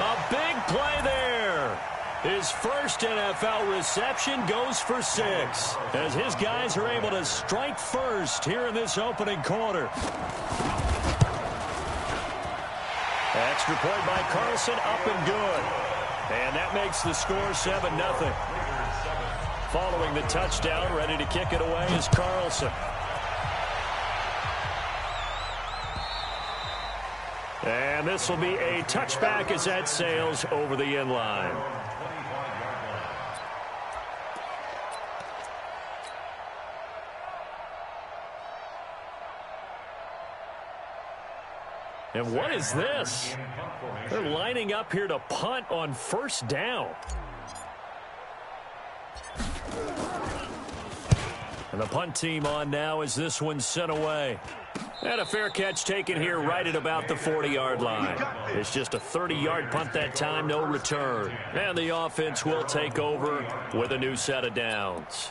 A big play there. His first NFL reception goes for 6 as his guys are able to strike first here in this opening quarter. Extra point by Carlson, up and good. And that makes the score 7-0. Following the touchdown, ready to kick it away is Carlson. And this will be a touchback as that sails over the end line. And what is this? They're lining up here to punt on first down. And the punt team on now as this one's sent away. And a fair catch taken here right at about the 40-yard line. It's just a 30-yard punt that time, no return. And the offense will take over with a new set of downs.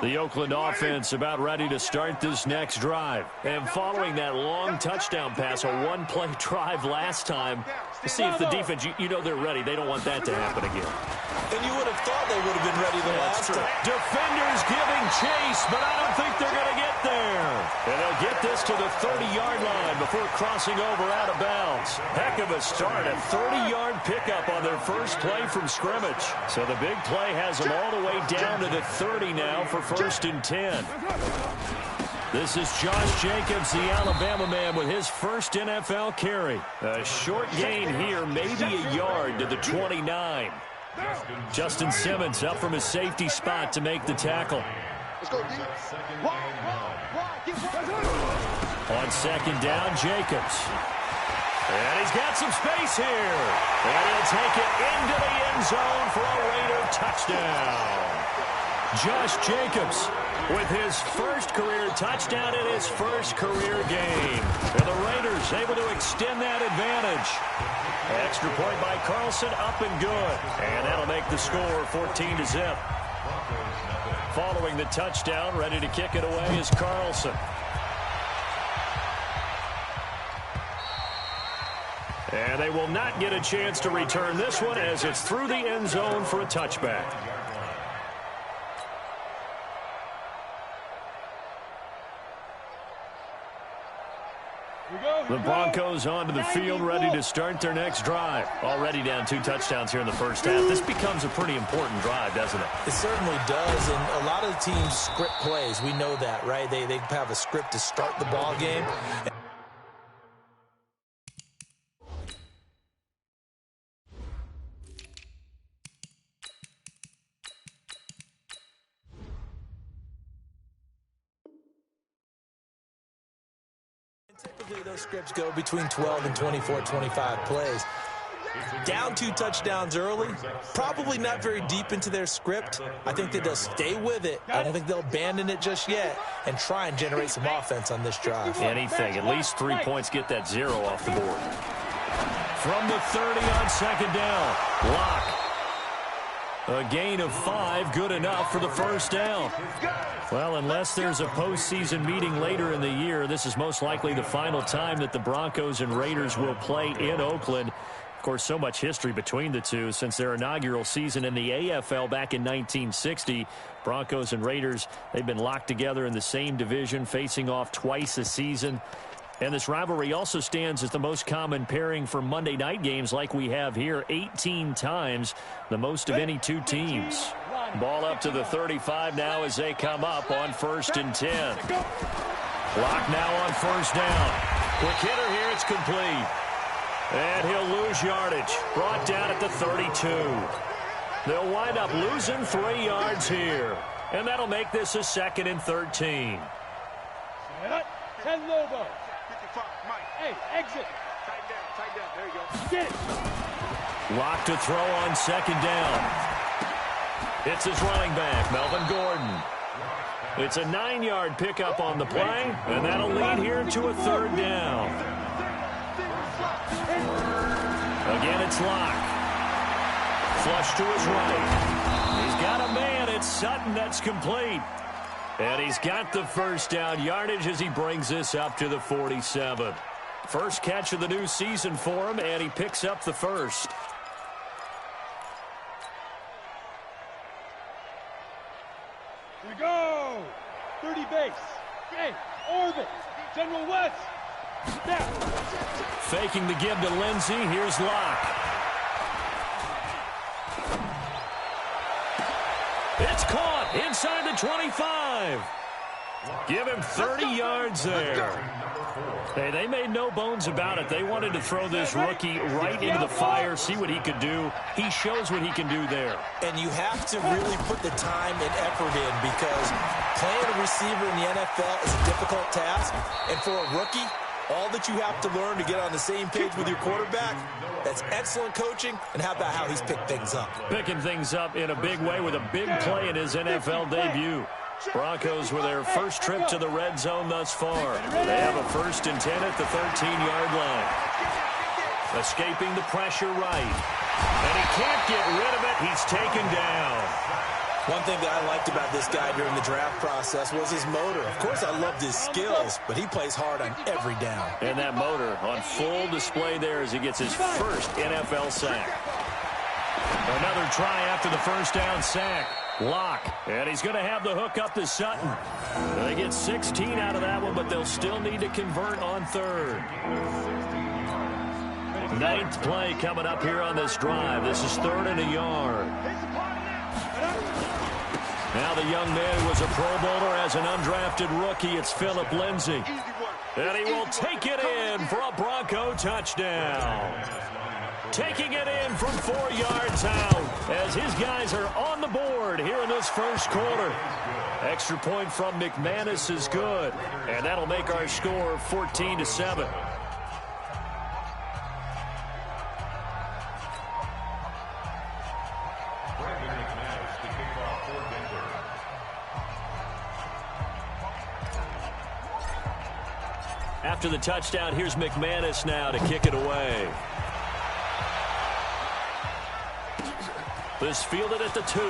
The Oakland offense about ready to start this next drive. And following that long touchdown pass, a one-play drive last time, to see if the defense, you know they're ready. They don't want that to happen again. And you would have thought they would have been ready the last time. Defenders giving chase, but I don't think they're going to get there. And they'll get this to the 30-yard line before crossing over out of bounds. Heck of a start, a 30-yard pickup on their first play from scrimmage. So the big play has them all the way down to the 30 now for 1st and 10. This is Josh Jacobs, the Alabama man, with his first NFL carry. A short gain here, maybe a yard to the 29. Justin Simmons up from his safety spot to make the tackle. On second down, Jacobs. And he's got some space here. And he'll take it into the end zone for a Raider touchdown. Josh Jacobs with his first career touchdown in his first career game. And the Raiders able to extend that advantage. Extra point by Carlson, up and good. And that'll make the score 14-0. Following the touchdown, ready to kick it away is Carlson. And they will not get a chance to return this one as it's through the end zone for a touchback. The Broncos onto the field, ready to start their next drive. Already down 2 touchdowns here in the first half. This becomes a pretty important drive, doesn't it? It certainly does, and a lot of the teams script plays. We know that, right? They have a script to start the ball game. Typically, those scripts go between 12 and 24, 25 plays. Down 2 touchdowns early, probably not very deep into their script. I think that they'll stay with it. I don't think they'll abandon it just yet and try and generate some offense on this drive. Anything. At least 3 points, get that 0 off the board. From the 30 on second down, Locke. A gain of 5, good enough for the first down. Well, unless there's a postseason meeting later in the year, this is most likely the final time that the Broncos and Raiders will play in Oakland. Of course, so much history between the two since their inaugural season in the AFL back in 1960. Broncos and Raiders, they've been locked together in the same division, facing off twice a season. And this rivalry also stands as the most common pairing for Monday night games like we have here, 18 times, the most of any 2 teams. Ball up to the 35 now as they come up on 1st and 10. Clock now on first down. Quick hitter here, it's complete. And he'll lose yardage. Brought down at the 32. They'll wind up losing 3 yards here. And that'll make this a 2nd and 13. 10 Lobo. Hey, exit. Tight down. There you go. Get it. Lock to throw on second down. It's his running back, Melvin Gordon. It's a 9-yard pickup on the play, and that'll lead here to a 3rd down. Again, it's Locke. Flush to his right. He's got a man. It's Sutton that's complete. And he's got the first down yardage as he brings this up to the 47. First catch of the new season for him, and he picks up the first. Here we go. 30 base. Hey, orbit. General West. Snap. Faking the give to Lindsey. Here's Locke. It's caught inside the 25. Give him 30 yards there. Hey, they made no bones about it. They wanted to throw this rookie right into the fire, see what he could do. He shows what he can do there. And you have to really put the time and effort in because playing a receiver in the NFL is a difficult task. And for a rookie, all that you have to learn to get on the same page with your quarterback, that's excellent coaching. And how about how he's picked things up? Picking things up in a big way with a big play in his NFL debut. Broncos with their first trip to the red zone thus far. They have a 1st and 10 at the 13-yard line. Escaping the pressure right. And he can't get rid of it. He's taken down. One thing that I liked about this guy during the draft process was his motor. Of course, I loved his skills, but he plays hard on every down. And that motor on full display there as he gets his first NFL sack. Another try after the first down sack. Locke, and he's going to have the hook up to Sutton. They get 16 out of that one, but they'll still need to convert on 3rd. 9th play coming up here on this drive. This is 3rd and a yard. Now the young man was a Pro Bowler as an undrafted rookie. It's Phillip Lindsay. And he will take it in for a Bronco touchdown. Taking it in from 4 yards out as his guys are on the board here in this first quarter. Extra point from McManus is good, and that'll make our score 14-7. After the touchdown, here's McManus now to kick it away. This fielded at the 2.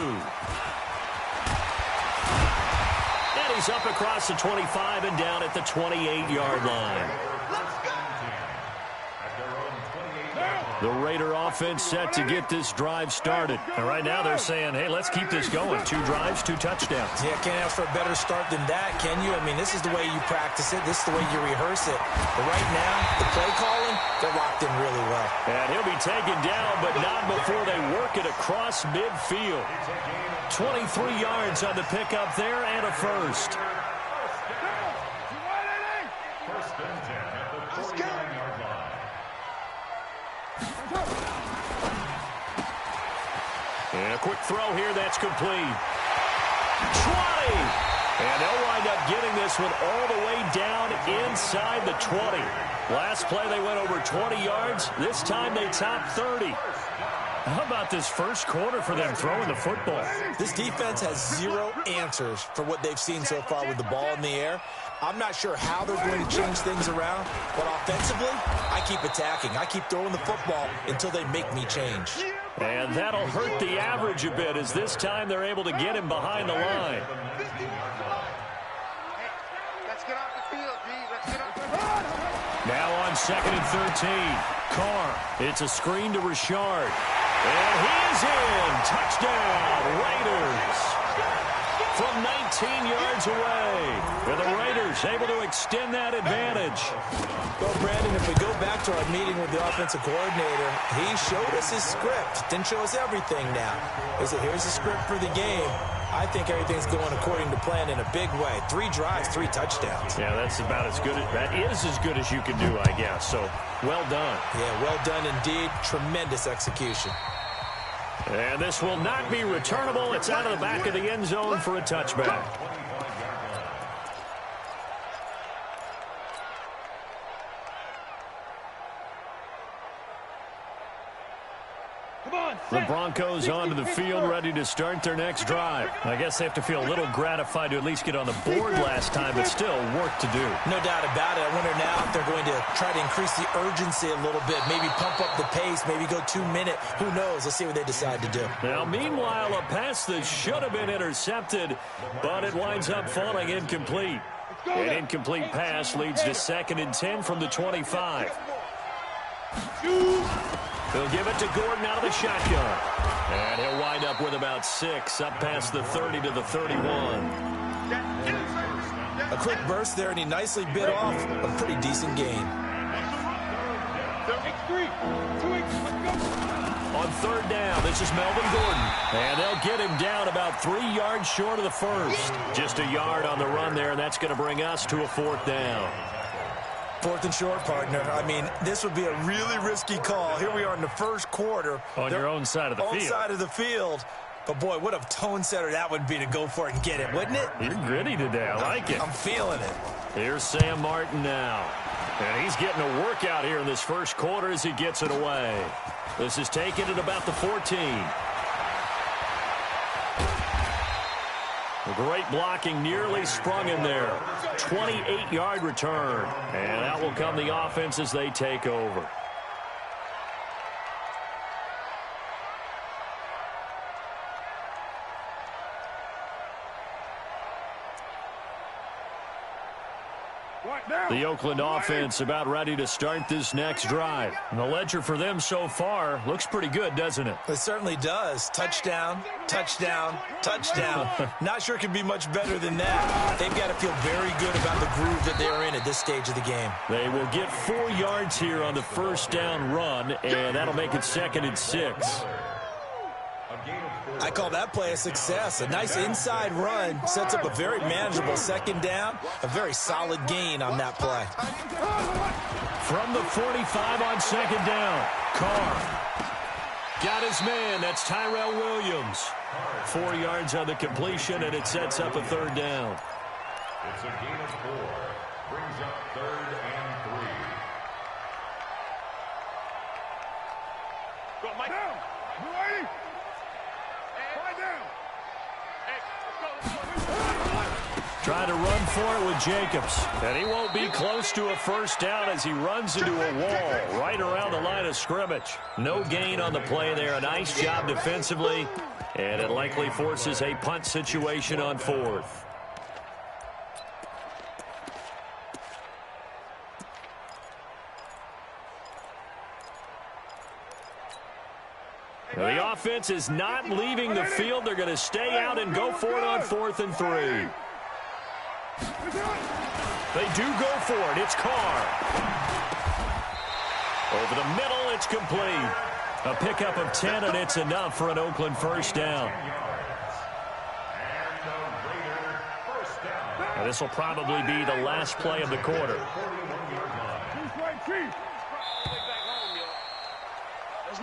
And he's up across the 25 and down at the 28-yard line. The Raider offense set to get this drive started. And right now they're saying, hey, let's keep this going. 2 drives, 2 touchdowns. Yeah, can't ask for a better start than that, can you? I mean, this is the way you practice it. This is the way you rehearse it. But right now, the play calling, they're locked in really well. And he'll be taken down, but not before they work it across midfield. 23 yards on the pickup there and a first. And a quick throw here, that's complete. 20! And they'll wind up getting this one all the way down inside the 20. Last play they went over 20 yards. This time they topped 30. How about this first quarter for them throwing the football? This defense has 0 answers for what they've seen so far with the ball in the air. I'm not sure how they're going to change things around, but offensively, I keep attacking. I keep throwing the football until they make me change. And that'll hurt the average a bit as this time they're able to get him behind the line. Let's get off the field, D. Let's get off the field. Now on 2nd and 13. Carr. It's a screen to Richard. And he's in. Touchdown, Raiders. From 19 yards away. And the Raiders able to extend that advantage. Well, Brandon, if we go back to our meeting with the offensive coordinator, he showed us his script. Didn't show us everything now. He said, here's the script for the game. I think everything's going according to plan in a big way. 3 drives, 3 touchdowns. Yeah, that's about as good. That is as good as you can do, I guess. So, well done. Yeah, well done indeed. Tremendous execution. And this will not be returnable. It's out of the back of the end zone for a touchback. The Broncos onto the field, ready to start their next drive. I guess they have to feel a little gratified to at least get on the board last time, but still work to do. No doubt about it. I wonder now if they're going to try to increase the urgency a little bit, maybe pump up the pace, maybe go 2 minute. Who knows? Let's see what they decide to do. Now, meanwhile, a pass that should have been intercepted, but it winds up falling incomplete. An incomplete pass leads to 2nd and 10 from the 25. He'll give it to Gordon out of the shotgun. And he'll wind up with about 6, up past the 30 to the 31. A quick burst there, and he nicely bit off a pretty decent gain. On 3rd down, this is Melvin Gordon. And they'll get him down about 3 yards short of the first. Just a yard on the run there, and that's going to bring us to a 4th down. 4th and short, partner. I mean, this would be a really risky call. Here we are in the first quarter. On your own side of the field. Own side of the field. But, boy, what a tone setter that would be to go for it and get it, wouldn't it? You're gritty today. I like it. I'm feeling it. Here's Sam Martin now. And he's getting a workout here in this first quarter as he gets it away. This is taken at about the 14. Great blocking, nearly sprung in there. 28-yard return. And out will come the offense as they take over. The Oakland offense about ready to start this next drive. And the ledger for them so far looks pretty good, doesn't it? It certainly does. Touchdown, touchdown, touchdown. Not sure it can be much better than that. They've got to feel very good about the groove that they're in at this stage of the game. They will get 4 yards here on the 1st down run, and that'll make it 2nd and 6. I call that play a success. A nice inside run sets up a very manageable 2nd down. A very solid gain on that play. From the 45 on 2nd down, Carr got his man. That's Tyrell Williams. 4 yards on the completion, and it sets up a 3rd down. It's a gain of 4. Brings up 3rd and 3. Go, Mike. Down. You ready? Trying to run for it with Jacobs. And he won't be close to a 1st down as he runs into a wall right around the line of scrimmage. No gain on the play there. A nice job defensively. And it likely forces a punt situation on 4th. Now, the offense is not leaving the field. They're going to stay out and go for it on 4th and 3. They do go for it. It's Carr. Over the middle, it's complete. A pickup of 10, and it's enough for an Oakland 1st down. Now, this will probably be the last play of the quarter.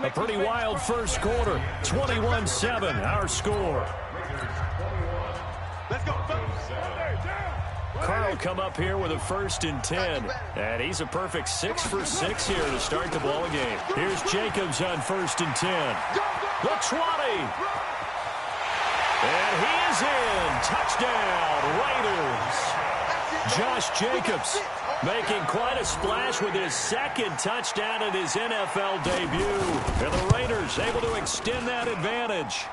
A pretty wild first quarter. 21-7, our score. Let's go. Carr will come up here with a 1st and 10. And he's a perfect 6 for 6 here to start the ball game. Here's Jacobs on 1st and 10. The 20. And he is in. Touchdown, Raiders. Josh Jacobs making quite a splash with his 2nd touchdown in his NFL debut. And the Raiders able to extend that advantage.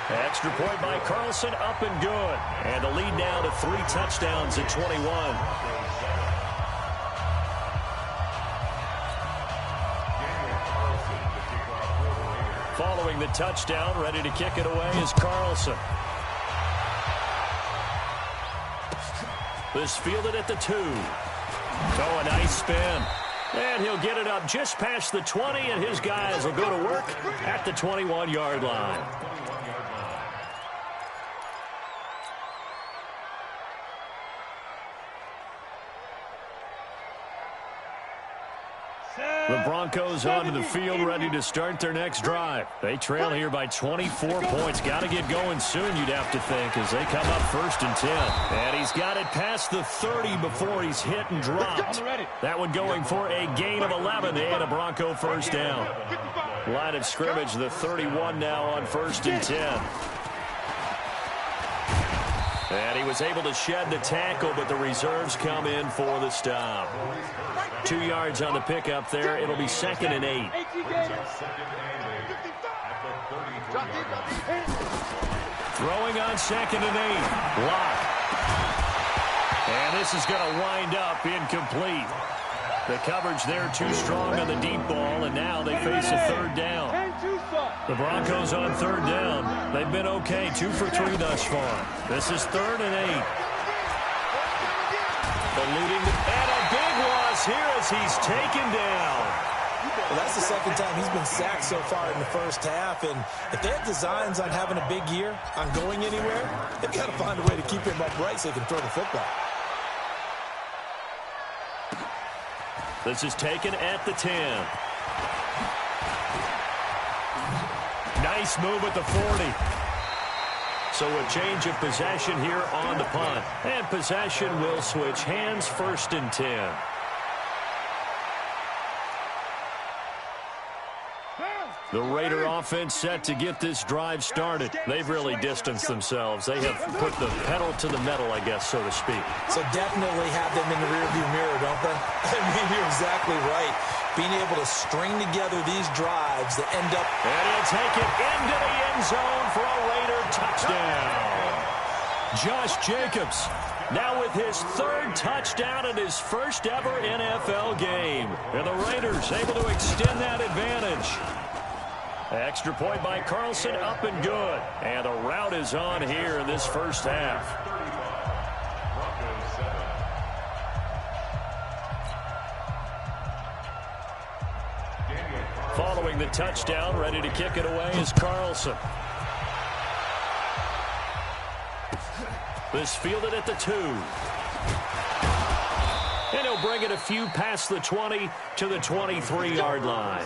Extra point by Carlson, up and good. And the lead now to 3 touchdowns at 21. Following the touchdown, ready to kick it away is Carlson. This fielded at the 2. Oh, a nice spin. And he'll get it up just past the 20, and his guys will go to work at the 21-yard line. The Broncos onto the field, ready to start their next drive. They trail here by 24 points. Got to get going soon, you'd have to think, as they come up 1st and 10. And he's got it past the 30 before he's hit and dropped. That one going for a gain of 11 and a Bronco 1st down. Line of scrimmage, the 31 now on 1st and 10. And he was able to shed the tackle, but the reserves come in for the stop. 2 yards on the pickup there. It'll be 2nd and 8. Throwing on 2nd and 8. Lock. And this is going to wind up incomplete. The coverage there too strong on the deep ball, and now they face a 3rd down. The Broncos on 3rd down. They've been okay, 2 for 3 thus far. This is 3rd and 8. Eluding and a big loss here as he's taken down. Well, that's the 2nd time he's been sacked so far in the first half, and if they have designs on having a big year, on going anywhere, they've got to find a way to keep him upright so he can throw the football. This is taken at the 10. Nice move at the 40. So a change of possession here on the punt. And possession will switch hands, 1st and 10. The Raider offense set to get this drive started. They've really distanced themselves. They have put the pedal to the metal, I guess, so to speak. So definitely have them in the rearview mirror, don't they? I mean, you're exactly right. Being able to string together these drives that end up... And he'll take it into the end zone for a Raider touchdown. Josh Jacobs now with his 3rd touchdown in his first ever NFL game. And the Raiders able to extend that advantage. Extra point by Carlson, up and good. And a rout is on here in this first half. Following the touchdown, ready to kick it away is Carlson. This fielded at the 2. And he'll bring it a few past the 20 to the 23-yard line.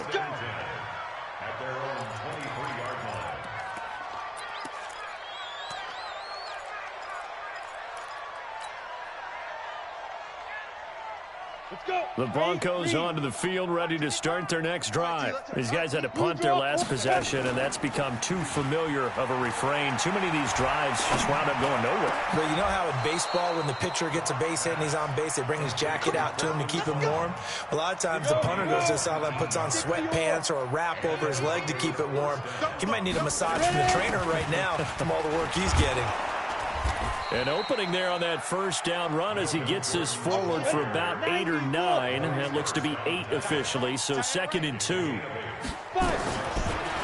The Broncos onto the field, ready to start their next drive. These guys had to punt their last possession, and that's become too familiar of a refrain. Too many of these drives just wound up going nowhere. But you know how in baseball, when the pitcher gets a base hit and he's on base, they bring his jacket out to him to keep him warm? A lot of times the punter goes to the sideline, puts on sweatpants or a wrap over his leg to keep it warm. He might need a massage from the trainer right now from all the work he's getting. An opening there on that first down run as he gets this forward for about 8 or 9. That looks to be 8 officially, so 2nd and 2.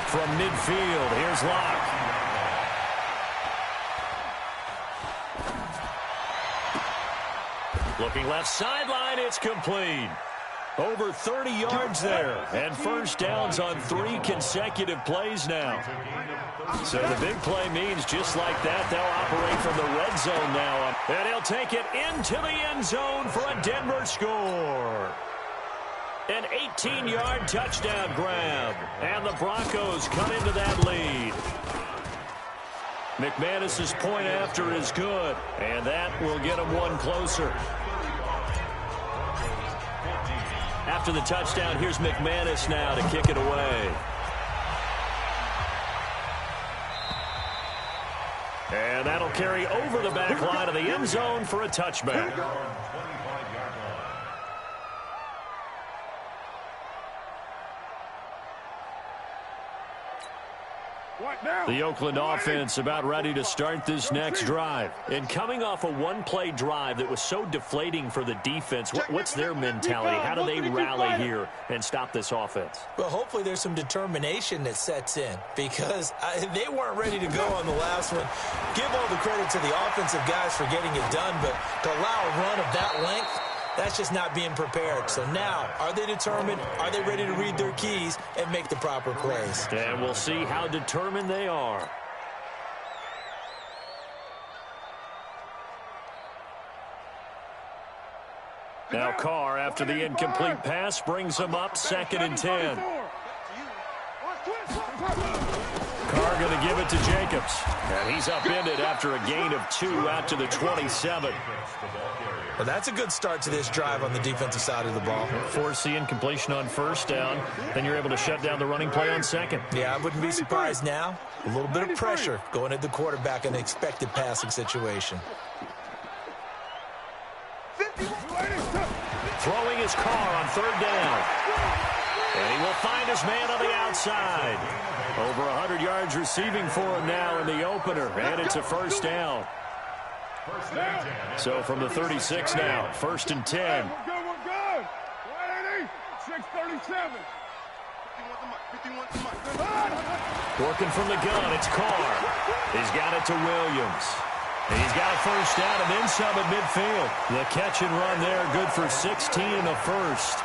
From midfield, here's Locke. Looking left sideline, it's complete. Over 30 yards there, and first downs on 3 consecutive plays now. So the big play means just like that, they'll operate from the red zone now. And he'll take it into the end zone for a Denver score. An 18-yard touchdown grab, and the Broncos cut into that lead. McManus's point after is good, and that will get him one closer. After the touchdown, here's McManus now to kick it away. And that'll carry over the back line of the end zone for a touchback. The Oakland offense about ready to start this next drive. And coming off a one-play drive that was so deflating for the defense, what's their mentality? How do they rally here and stop this offense? Well, hopefully there's some determination that sets in because they weren't ready to go on the last one. Give all the credit to the offensive guys for getting it done, but to allow a run of that length, that's just not being prepared. So now, are they determined? Are they ready to read their keys and make the proper plays? And we'll see how determined they are. Now Carr, after the incomplete pass, brings him up 2nd and 10. Carr going to give it to Jacobs. And he's upended after a gain of 2 out to the 27. Well, that's a good start to this drive on the defensive side of the ball. Force the incompletion on first down. Then you're able to shut down the running play on second. Yeah, I wouldn't be surprised now. A little bit of pressure going at the quarterback in the expected passing situation. Throwing his Carr on third down. And he will find his man on the outside. Over 100 yards receiving for him now in the opener. And it's a first down. So from the 36 now, 1st and 10. We're good. 180, 637. Working from the gun, it's Carr. He's got it to Williams. He's got a first down and then some at midfield. The catch and run there, good for 16 and a first.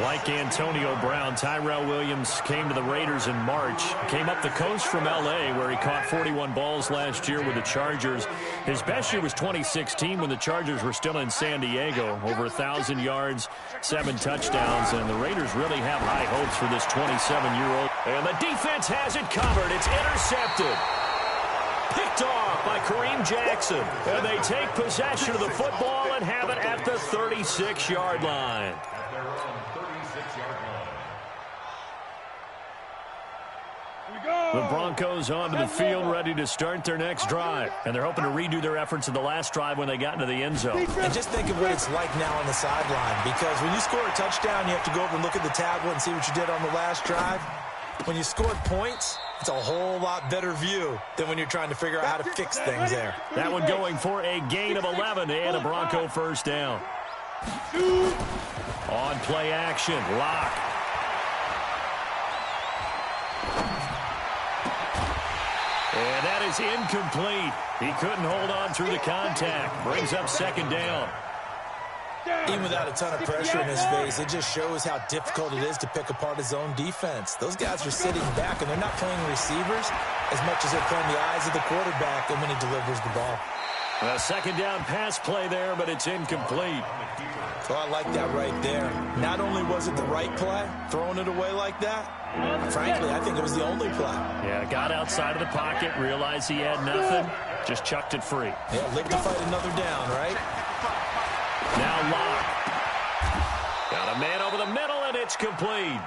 Like Antonio Brown, Tyrell Williams came to the Raiders in March. Came up the coast from L.A. where he caught 41 balls last year with the Chargers. His best year was 2016 when the Chargers were still in San Diego. Over 1,000 yards, 7 touchdowns, and the Raiders really have high hopes for this 27-year-old. And the defense has it covered. It's intercepted. Picked off by Kareem Jackson. And they take possession of the football and have it at the 36-yard line. The Broncos onto the field ready to start their next drive. And they're hoping to redo their efforts in the last drive when they got into the end zone. And just think of what it's like now on the sideline. Because when you score a touchdown, you have to go over and look at the tablet and see what you did on the last drive. When you scored points, it's a whole lot better view than when you're trying to figure out how to fix things there. That one going for a gain of 11 and a Bronco first down. On play action, Lock. And that is incomplete. He couldn't hold on through the contact. Brings up second down. Even without a ton of pressure in his face, it just shows how difficult it is to pick apart his own defense. Those guys are sitting back, and they're not playing receivers as much as they're playing the eyes of the quarterback and when he delivers the ball. A second down pass play there, but it's incomplete. So I like that right there. Not only was it the right play, throwing it away like that, frankly, I think it was the only play. Yeah, got outside of the pocket, realized he had nothing, just chucked it free. Yeah, live to fight another down, right? Now Lock. Got a man over the middle, and it's complete.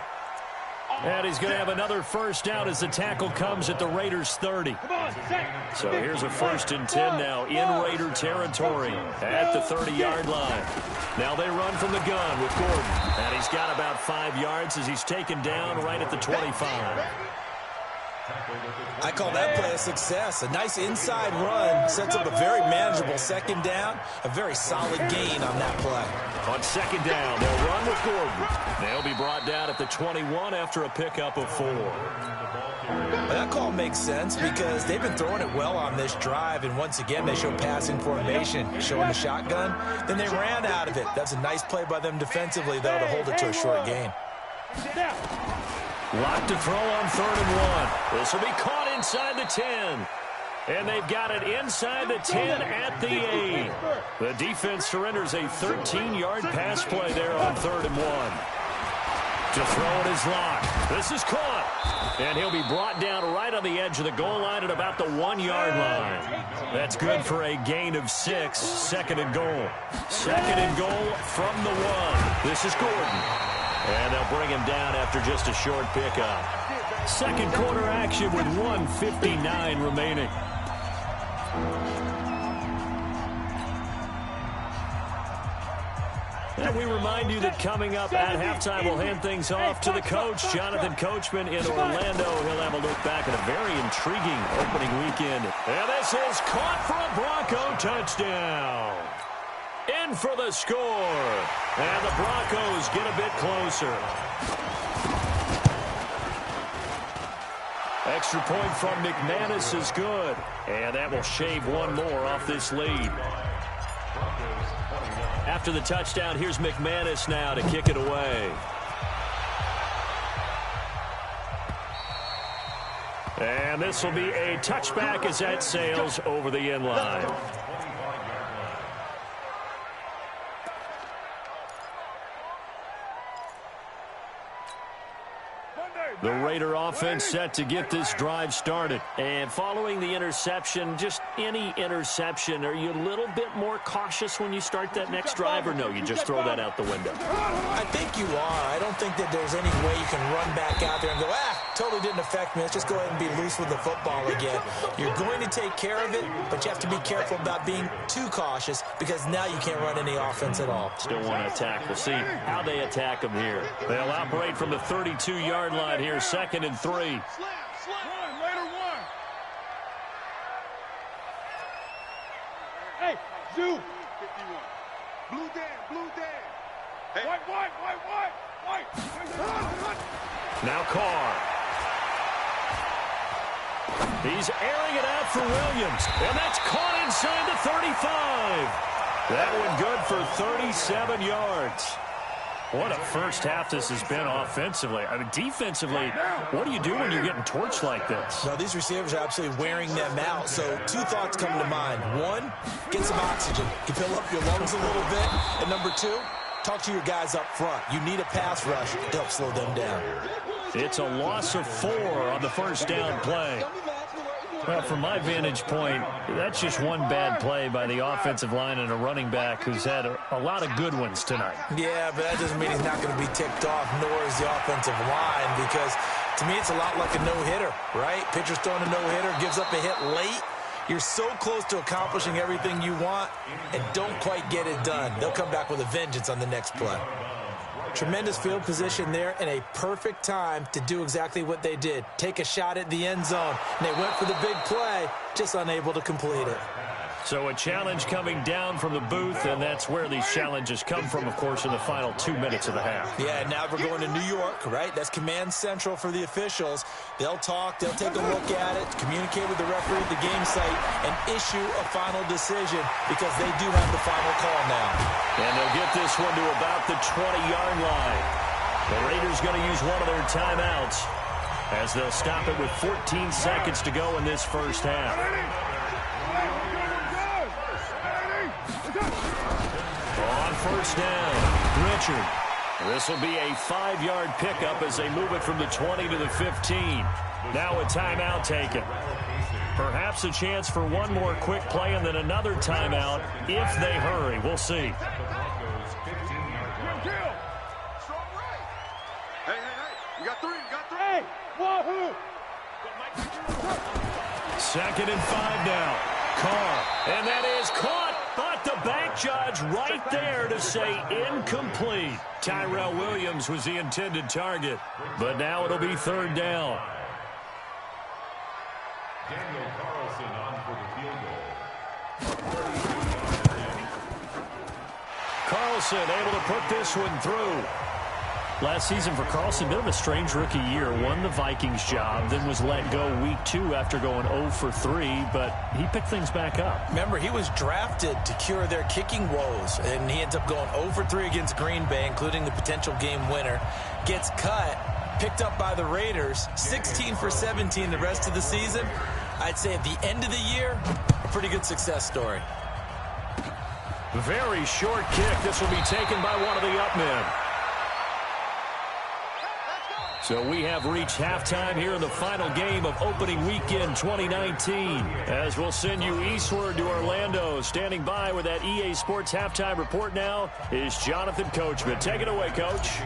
And he's going to have another first down as the tackle comes at the Raiders' 30. So here's a 1st and 10 now in Raider territory at the 30-yard line. Now they run from the gun with Gordon. And he's got about 5 yards as he's taken down right at the 25. I call that play a success. A nice inside run sets up a very manageable second down. A very solid gain on that play. On second down, they'll run with Gordon. They'll be brought down at the 21 after a pickup of 4. But that call makes sense because they've been throwing it well on this drive, and once again they show passing formation, showing the shotgun. Then they ran out of it. That's a nice play by them defensively, though, to hold it to a short gain. Lock to throw on 3rd and 1. This will be caught inside the 10. And they've got it inside the 10 at the 8. The defense surrenders a 13-yard pass play there on 3rd and 1. To throw it is Lock. This is caught. And he'll be brought down right on the edge of the goal line at about the 1-yard line. That's good for a gain of 6. 2nd and goal. 2nd and goal from the 1. This is Gordon. And they'll bring him down after just a short pickup. Second quarter action with 1:59 remaining. And we remind you that coming up at halftime, we'll hand things off to the coach, Jonathan Coachman in Orlando. He'll have a look back at a very intriguing opening weekend. And this is caught for a Bronco touchdown. In for the score. And the Broncos get a bit closer. Extra point from McManus is good. And that will shave one more off this lead. After the touchdown, here's McManus now to kick it away. And this will be a touchback as that sails over the end line. The Raider offense set to get this drive started. And following the interception, just any interception, are you a little bit more cautious when you start that next drive, or no, you just throw that out the window? I think you are. I don't think that there's any way you can run back out there and go, totally didn't affect me. Let's just go ahead and be loose with the football again. You're going to take care of it, but you have to be careful about being too cautious because now you can't run any offense at all. Still want to attack. We'll see how they attack them here. They'll operate from the 32-yard line here, 2nd and 3. One, later one. Hey, Zoo. 51. Blue Dan. Hey. White. Now Carr. He's airing it out for Williams, and that's caught inside the 35. That one good for 37 yards. What a first half this has been offensively. I mean, defensively, what do you do when you're getting torched like this? No, these receivers are absolutely wearing them out. So 2 thoughts come to mind. 1, get some oxygen. You fill up your lungs a little bit. And number 2, talk to your guys up front. You need a pass rush to help slow them down. It's a loss of 4 on the first down play. Well, from my vantage point, that's just one bad play by the offensive line and a running back who's had a lot of good ones tonight. Yeah, but that doesn't mean he's not going to be ticked off, nor is the offensive line, because to me it's a lot like a no-hitter, right? Pitcher's throwing a no-hitter, gives up a hit late. You're so close to accomplishing everything you want and don't quite get it done. They'll come back with a vengeance on the next play. Tremendous field position there and a perfect time to do exactly what they did. Take a shot at the end zone. And they went for the big play, just unable to complete it. So a challenge coming down from the booth, and that's where these challenges come from, of course, in the final 2 minutes of the half. Yeah, now we're going to New York, right? That's command central for the officials. They'll talk, they'll take a look at it, communicate with the referee at the game site, and issue a final decision because they do have the final call now. And they'll get this one to about the 20-yard line. The Raiders going to use one of their timeouts as they'll stop it with 14 seconds to go in this first half. On first down, Richard. This will be a 5-yard pickup as they move it from the 20 to the 15. Now a timeout taken. Perhaps a chance for one more quick play and then another timeout if they hurry. We'll see. You got three. Hey, wahoo! 2nd and 5 now. Carr, and that is caught, but the back judge right there to say incomplete. Tyrell Williams was the intended target, but now it'll be 3rd down. Daniel Carlson on for the field goal. Carlson able to put this one through. Last season for Carlson, bit of a strange rookie year. Won the Vikings job, then was let go week 2 after going 0 for 3, but he picked things back up. Remember, he was drafted to cure their kicking woes, and he ends up going 0 for 3 against Green Bay, including the potential game winner. Gets cut, picked up by the Raiders, 16 for 17 the rest of the season. I'd say at the end of the year, a pretty good success story. Very short kick. This will be taken by one of the up men. So we have reached halftime here in the final game of opening weekend 2019. As we'll send you eastward to Orlando. Standing by with that EA Sports halftime report now is Jonathan Coachman. Take it away, Coach.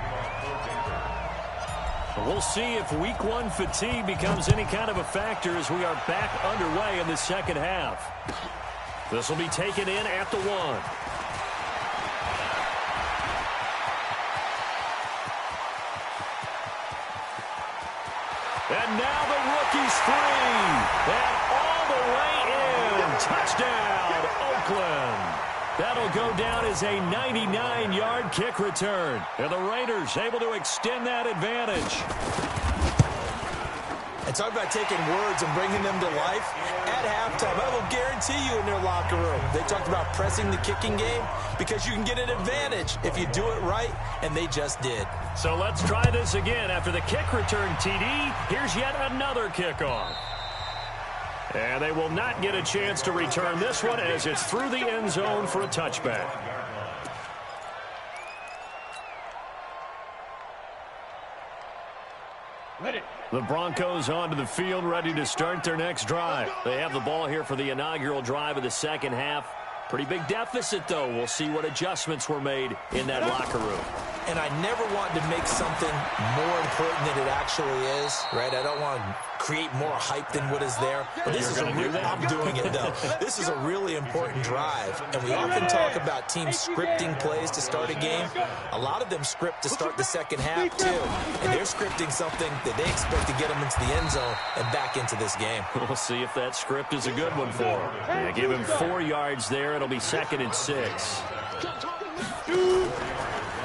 We'll see if week 1 fatigue becomes any kind of a factor as we are back underway in the second half. This will be taken in at the 1. And now the rookie's free. And all the way in. Touchdown, Oakland. That'll go down as a 99-yard kick return. And the Raiders able to extend that advantage. And talk about taking words and bringing them to life. At halftime, I will guarantee you in their locker room, they talked about pressing the kicking game because you can get an advantage if you do it right, and they just did. So let's try this again. After the kick return, TD, here's yet another kickoff. And they will not get a chance to return this one as it's through the end zone for a touchback. The Broncos onto the field, ready to start their next drive. They have the ball here for the inaugural drive of the second half. Pretty big deficit, though. We'll see what adjustments were made in that locker room. And I never want to make something more important than it actually is, right? I don't want to create more hype than what is there. But this is I'm doing it, though. This is a really important drive. And we often talk about teams scripting plays to start a game. A lot of them script to start the second half, too. And they're scripting something that they expect to get them into the end zone and back into this game. We'll see if that script is a good one for him. Yeah, give him 4 yards there. It'll be 2nd and 6.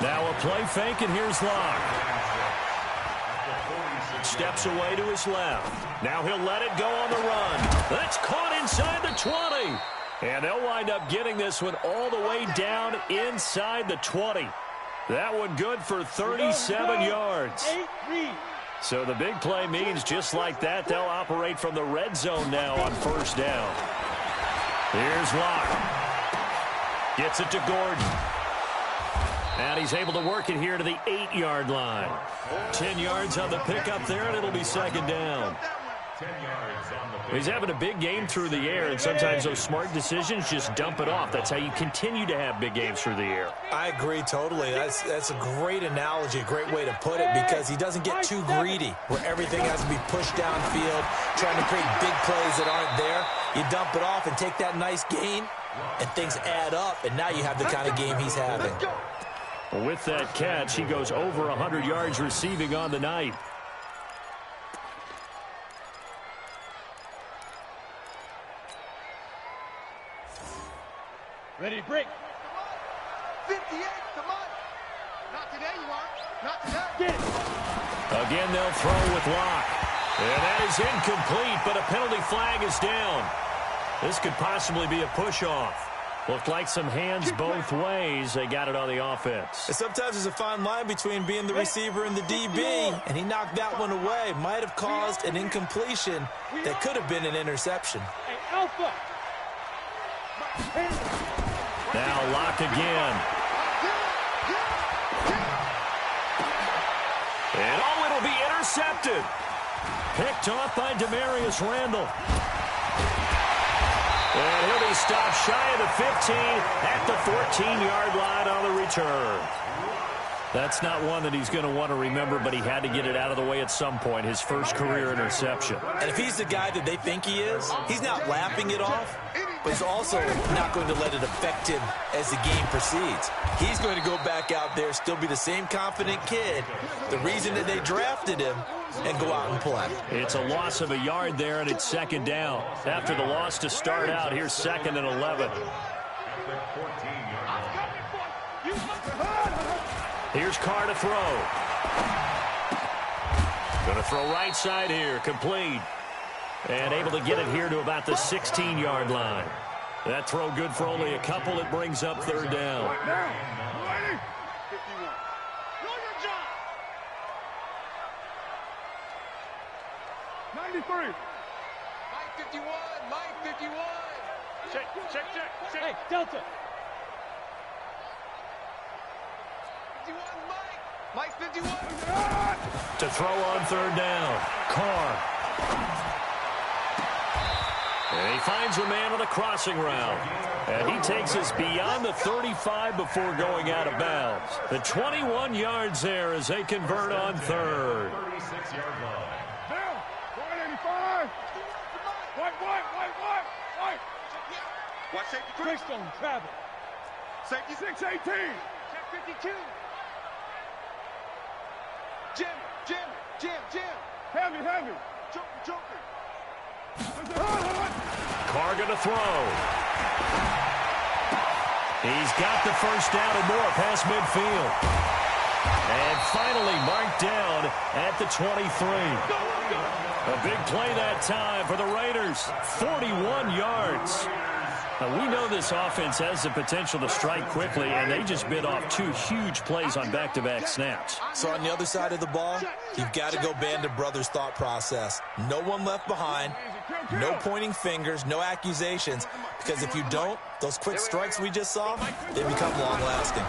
Now a play fake, and here's Locke. Steps away to his left. Now he'll let it go on the run. That's caught inside the 20. And they'll wind up getting this one all the way down inside the 20. That one good for 37 yards. So the big play means just like that, they'll operate from the red zone now on 1st down. Here's Locke. Gets it to Gordon. And he's able to work it here to the 8-yard line. 10 yards on the pickup there, and it'll be 2nd down. He's having a big game through the air, and sometimes those smart decisions just dump it off. That's how you continue to have big games through the air. I agree totally. That's a great analogy, a great way to put it, because he doesn't get too greedy where everything has to be pushed downfield, trying to create big plays that aren't there. You dump it off and take that nice gain, and things add up, and now you have the kind of game he's having. With that catch, he goes over 100 yards receiving on the night. Ready, break. 58, come on. Not today, you aren't. Not today. Get it. Again, they'll throw with Locke. And that is incomplete, but a penalty flag is down. This could possibly be a push-off. Looked like some hands both ways. They got it on the offense. And sometimes there's a fine line between being the receiver and the DB, and he knocked that one away. Might have caused an incompletion that could have been an interception. Hey, Alpha. Now Locke again. And oh, it'll be intercepted. Picked off by Demarius Randall. And he'll be stopped shy of the 15 at the 14-yard line on the return. That's not one that he's going to want to remember, but he had to get it out of the way at some point, his first career interception. And if he's the guy that they think he is, he's not laughing it off, but he's also not going to let it affect him as the game proceeds. He's going to go back out there, still be the same confident kid, the reason that they drafted him, and go out and play. It's a loss of a yard there, and it's 2nd down. After the loss to start out, here's 2nd and 11. Here's Carr to throw. Going to throw right side here, complete. And able to get it here to about the 16-yard line. That throw good for only a couple. It brings up 3rd down. 93. Mike 51, Mike 51. Check. Hey, Delta. 51, Mike. Mike 51. To throw on 3rd down. Carr. And he finds a man on the crossing route. And he takes us beyond the 35 before going out of bounds. The 21 yards there as they convert on 3rd. 36-yard line. Down. 185. White. Watch safety. Greystone, travel. Safety 618. Check 52. Jim. Heavy. Joker. Carr going to throw. He's got the 1st down and more past midfield. And finally marked down at the 23. A big play that time for the Raiders. 41 yards. Now, we know this offense has the potential to strike quickly, and they just bit off 2 huge plays on back-to-back snaps. So on the other side of the ball, you've got to go band of brothers thought process. No one left behind, no pointing fingers, no accusations, because if you don't, those quick strikes we just saw, they become long-lasting.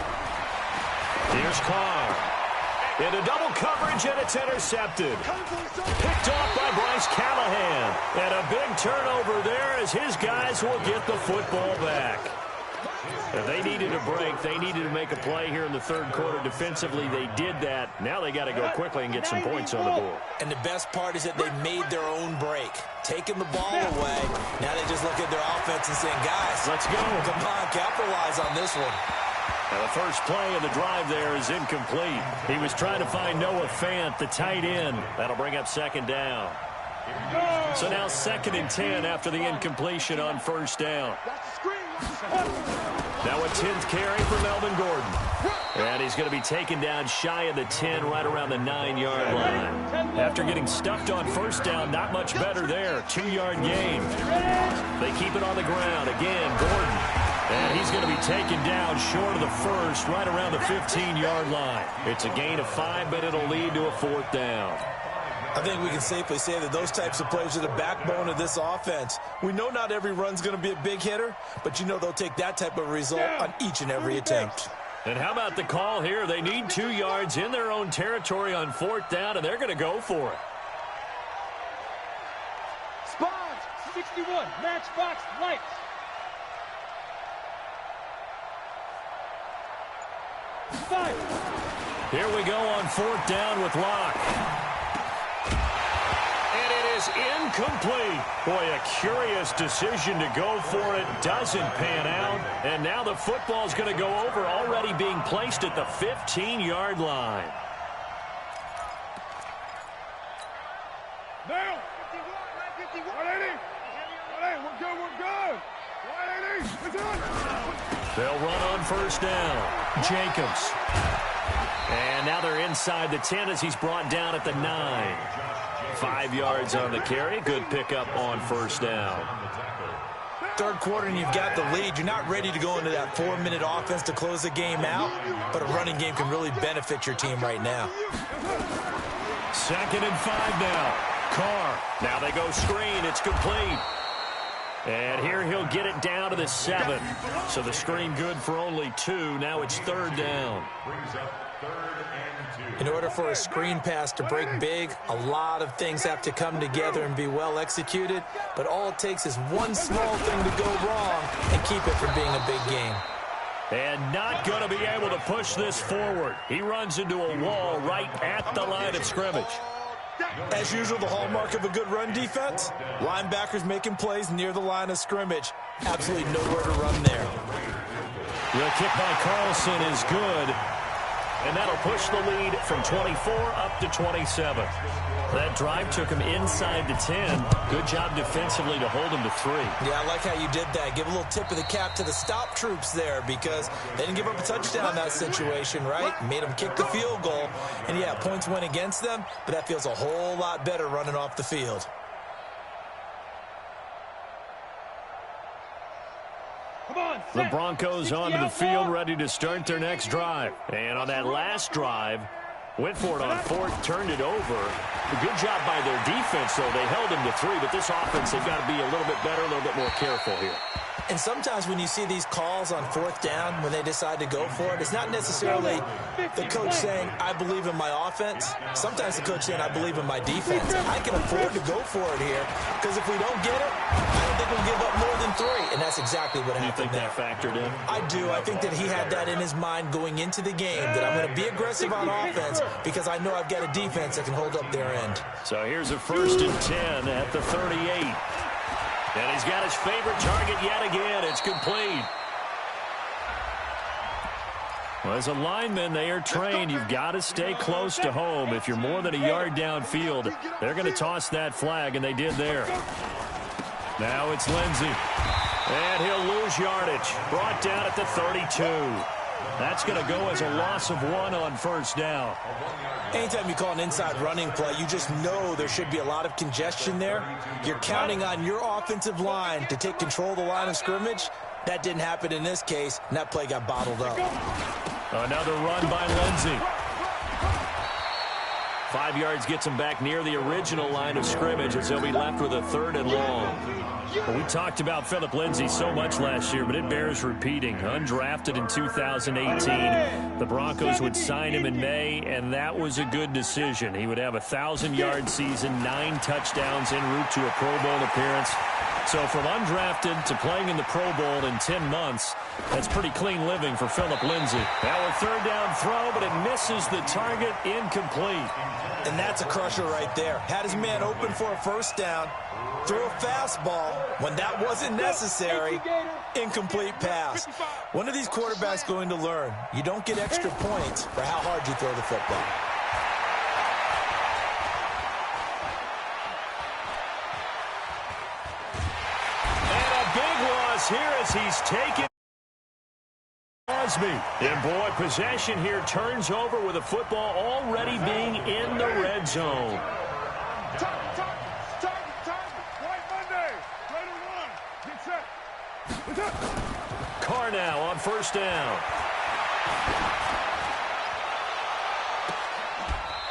Here's Carr. Into double coverage, and it's intercepted. Picked off by Bryce Callahan. And a big turnover there as his guys will get the football back. If they needed a break, they needed to make a play here in the third quarter defensively. They did that. Now they got to go quickly and get some points on the board. And the best part is that they made their own break. Taking the ball away. Now they just look at their offense and saying, guys, let's go. Come on, capitalize on this one. Now the first play of the drive there is incomplete. He was trying to find Noah Fant, the tight end. That'll bring up second down. So now 2nd and 10 after the incompletion on first down. Now a 10th carry for Melvin Gordon. And he's going to be taken down shy of the 10, right around the 9-yard line. After getting stuffed on first down, not much better there. 2-yard gain. They keep it on the ground. Again, Gordon. And he's going to be taken down short of the first, right around the 15-yard line. It's a gain of 5, but it'll lead to a 4th down. I think we can safely say that those types of plays are the backbone of this offense. We know not every run's going to be a big hitter, but you know they'll take that type of result on each and every attempt. And how about the call here? They need 2 yards in their own territory on 4th down, and they're going to go for it. Spawns, 61, matchbox lights. Here we go on 4th down with Locke. And it is incomplete. Boy, a curious decision to go for it. Doesn't pan out. And now the football's going to go over, already being placed at the 15-yard line. Now, 51, 180. 180, we're good, we're good. 180, it's on. They'll run on first down. Jacobs. And now they're inside the 10 as he's brought down at the 9. 5 yards on the carry. Good pickup on first down. Third quarter and you've got the lead. You're not ready to go into that 4-minute offense to close the game out, but a running game can really benefit your team right now. 2nd and 5 now. Carr. Now they go screen. It's complete. And here he'll get it down to the 7. So the screen good for only 2. Now it's 3rd down. In order for a screen pass to break big, a lot of things have to come together and be well executed. But all it takes is one small thing to go wrong and keep it from being a big game. And not going to be able to push this forward. He runs into a wall right at the line of scrimmage. As usual, the hallmark of a good run defense, linebackers making plays near the line of scrimmage. Absolutely nowhere to run there. The kick by Carlson is good. And that'll push the lead from 24 up to 27. That drive took him inside the 10. Good job defensively to hold him to 3. Yeah, I like how you did that. Give a little tip of the cap to the stop troops there because they didn't give up a touchdown in that situation, right? Made them kick the field goal. And, yeah, points went against them, but that feels a whole lot better running off the field. The Broncos onto the field, ready to start their next drive. And on that last drive, went for it on 4th, turned it over. A good job by their defense, though. They held him to 3, but this offense, they've got to be a little bit better, a little bit more careful here. And sometimes when you see these calls on 4th down, when they decide to go for it, it's not necessarily the coach saying, I believe in my offense. Sometimes the coach saying, I believe in my defense. I can afford to go for it here because if we don't get it, I don't think we'll give up more than 3. And that's exactly what happened there. You think that factored in? I do. I think that he had that in his mind going into the game, that I'm going to be aggressive on offense because I know I've got a defense that can hold up their end. So here's a 1st and 10 at the 38. And he's got his favorite target yet again. It's complete. Well, as a lineman, they are trained. You've got to stay close to home. If you're more than a yard downfield, they're going to toss that flag, and they did there. Now it's Lindsey. And he'll lose yardage. Brought down at the 32. That's going to go as a loss of 1 on first down. Anytime you call an inside running play, you just know there should be a lot of congestion there. You're counting on your offensive line to take control of the line of scrimmage. That didn't happen in this case, and that play got bottled up. Another run by Lindsey. 5 yards gets him back near the original line of scrimmage as he'll be left with a 3rd and long. Well, we talked about Phillip Lindsay so much last year, but it bears repeating. Undrafted in 2018, the Broncos would sign him in May, and that was a good decision. He would have a 1,000-yard season, 9 touchdowns en route to a Pro Bowl appearance. So from undrafted to playing in the Pro Bowl in 10 months, that's pretty clean living for Phillip Lindsay. Now a 3rd down throw, but it misses the target, incomplete. And that's a crusher right there. Had his man open for a 1st down, threw a fastball when that wasn't necessary, incomplete pass. One of these quarterbacks going to learn, you don't get extra points for how hard you throw the football. Here as he's taken Crosby. And boy, possession here turns over with the football already being in the red zone. White Monday. Play to 1. Get set. Carr now on 1st down.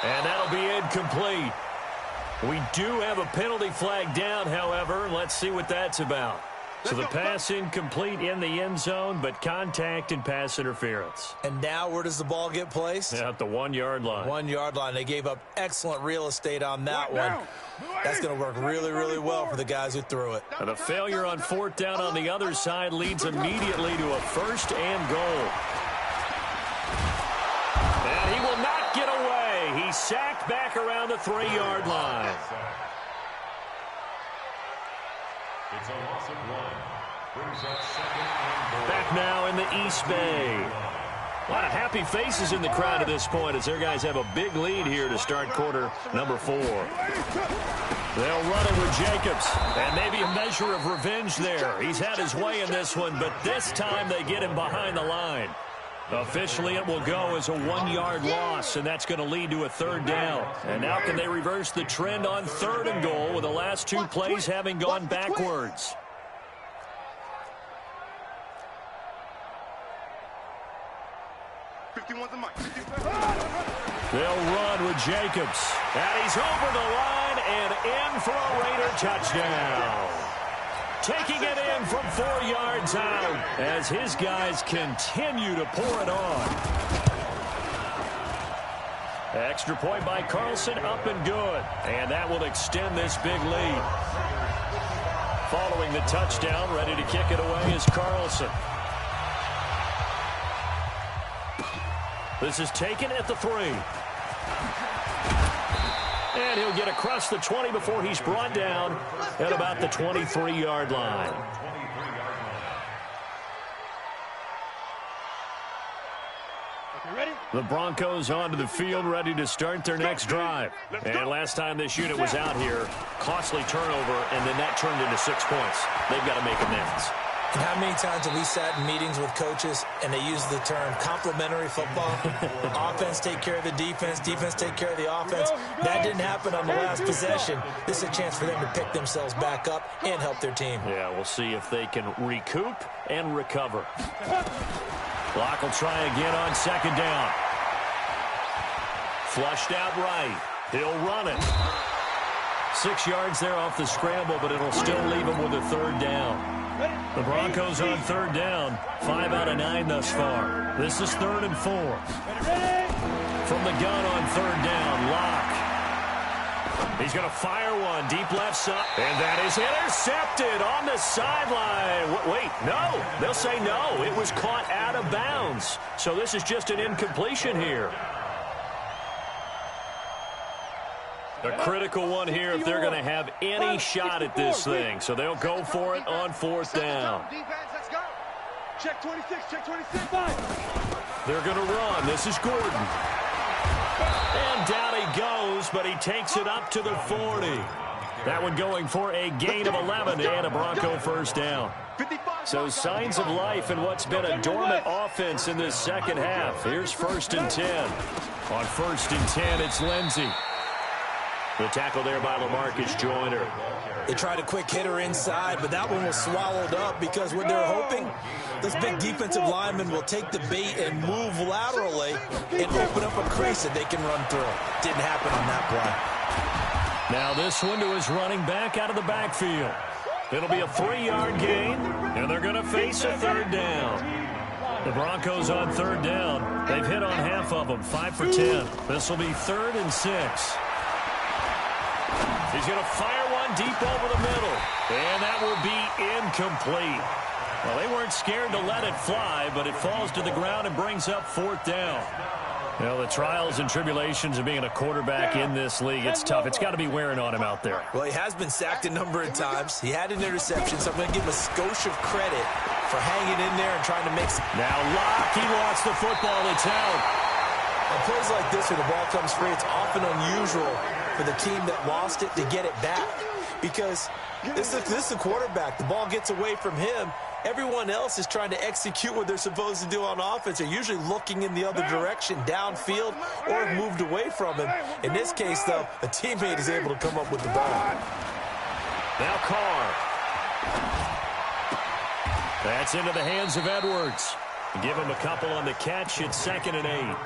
And that'll be incomplete. We do have a penalty flag down, however. Let's see what that's about. So the pass incomplete in the end zone, but contact and pass interference. And now where does the ball get placed? At the 1-yard line. 1-yard line. They gave up excellent real estate on that one. That's going to work really, really well for the guys who threw it. And a failure on 4th down on the other side leads immediately to a 1st and goal. And he will not get away. He's sacked back around the 3-yard line. It's a loss of 1. Brings up 2nd and goal. Back now in the East Bay. A lot of happy faces in the crowd at this point as their guys have a big lead here to start quarter number 4. They'll run it with Jacobs. And maybe a measure of revenge there. He's had his way in this one, but this time they get him behind the line. Officially, it will go as a 1-yard loss, and that's going to lead to a 3rd down. And now can they reverse the trend on 3rd and goal with the last 2 plays having gone backwards? They'll run with Jacobs. And he's over the line and in for a Raider touchdown. Taking it in from 4 yards out as his guys continue to pour it on. Extra point by Carlson, up and good. And that will extend this big lead. Following the touchdown, ready to kick it away is Carlson. This is taken at the 3. And he'll get across the 20 before he's brought down at about the 23-yard line. The Broncos onto the field, ready to start their next drive. And last time this unit was out here, costly turnover, and then that turned into 6 points. They've got to make amends. And how many times have we sat in meetings with coaches and they use the term complementary football? Offense take care of the defense, defense take care of the offense. That didn't happen on the last possession. This is a chance for them to pick themselves back up and help their team. Yeah, we'll see if they can recoup and recover. Block will try again on 2nd down. Flushed out right. He'll run it. 6 yards there off the scramble, but it'll still leave him with a 3rd down. The Broncos on 3rd down. 5 out of 9 thus far. This is 3rd and 4. From the gun on 3rd down, Locke. He's going to fire one deep left side. And that is intercepted on the sideline. Wait, no. They'll say no. It was caught out of bounds. So this is just an incompletion here. A critical one here if they're going to have any shot at this thing. So they'll go for it on 4th down. Check 26, check 26. They're going to run. This is Gordon. And down he goes, but he takes it up to the 40. That one going for a gain of 11 and a Bronco 1st down. So signs of life in what's been a dormant offense in this second half. Here's 1st and 10. On 1st and 10, it's Lindsay. The tackle there by LaMarcus Joyner. They tried a quick hitter inside, but that one was swallowed up because what they're hoping, those big defensive linemen will take the bait and move laterally and open up a crease that they can run through. Didn't happen on that play. Now this one to his running back out of the backfield. It'll be a 3-yard gain, and they're going to face a third down. The Broncos on third down. They've hit on half of them, 5 for 10. This will be 3rd and 6. He's going to fire one deep over the middle, and that will be incomplete. Well, they weren't scared to let it fly, but it falls to the ground and brings up 4th down. You know, the trials and tribulations of being a quarterback in this league, it's tough. It's got to be wearing on him out there. Well, he has been sacked a number of times. He had an interception, so I'm going to give him a skosh of credit for hanging in there and trying to make some. Now Locke, he lost the football. It's out. On plays like this where the ball comes free, it's often unusual for the team that lost it to get it back. Because this is the quarterback. The ball gets away from him. Everyone else is trying to execute what they're supposed to do on offense. They're usually looking in the other direction, downfield, or have moved away from him. In this case, though, a teammate is able to come up with the ball. Now Carr. That's into the hands of Edwards. Give him a couple on the catch. It's 2nd and 8.